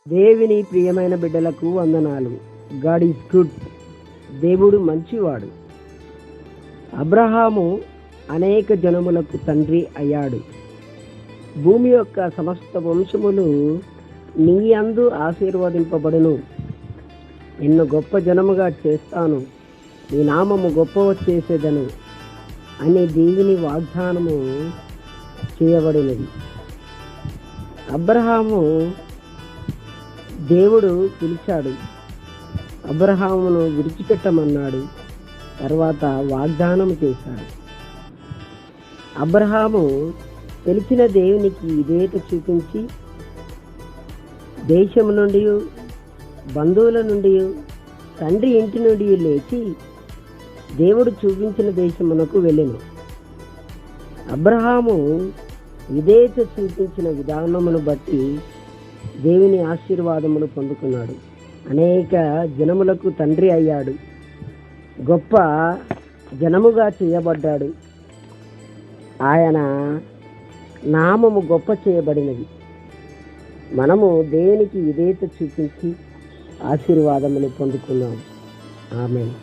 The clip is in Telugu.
దేవుని ప్రియమైన బిడ్డలకు వందనాలు. God is good. దేవుడు మంచివాడు. అబ్రహాము అనేక జనములకు తండ్రి అయ్యాడు. భూమి యొక్క సమస్త వంశములు నీ యందు ఆశీర్వదింపబడును. నిన్ను గొప్ప జనముగా చేస్తాను, నీ నామము గొప్పవ చేసేదను అనే దేవుని వాగ్దానము చేయబడినది. అబ్రహాము దేవుడు పిలిచాడు, అబ్రహామును విడిచిపెట్టమన్నాడు, తర్వాత వాగ్దానం చేశాడు. అబ్రహాము తెలిసిన దేవునికి విధేయత చూపించి దేశం నుండి, బంధువుల నుండి, తండ్రి ఇంటి నుండి లేచి దేవుడు చూపించిన దేశమునకు వెళ్ళెను. అబ్రహాము విధేయత చూపించిన విధానమును బట్టి దేవుని ఆశీర్వాదములు పొందుకున్నాడు. అనేక జనములకు తండ్రి అయ్యాడు. గొప్ప జనముగా చేయబడ్డాడు. ఆయన నామము గొప్ప చేయబడినది. మనము దేవునికి విధేయత చూపించి ఆశీర్వాదములు పొందుకున్నాం. ఆమేన్.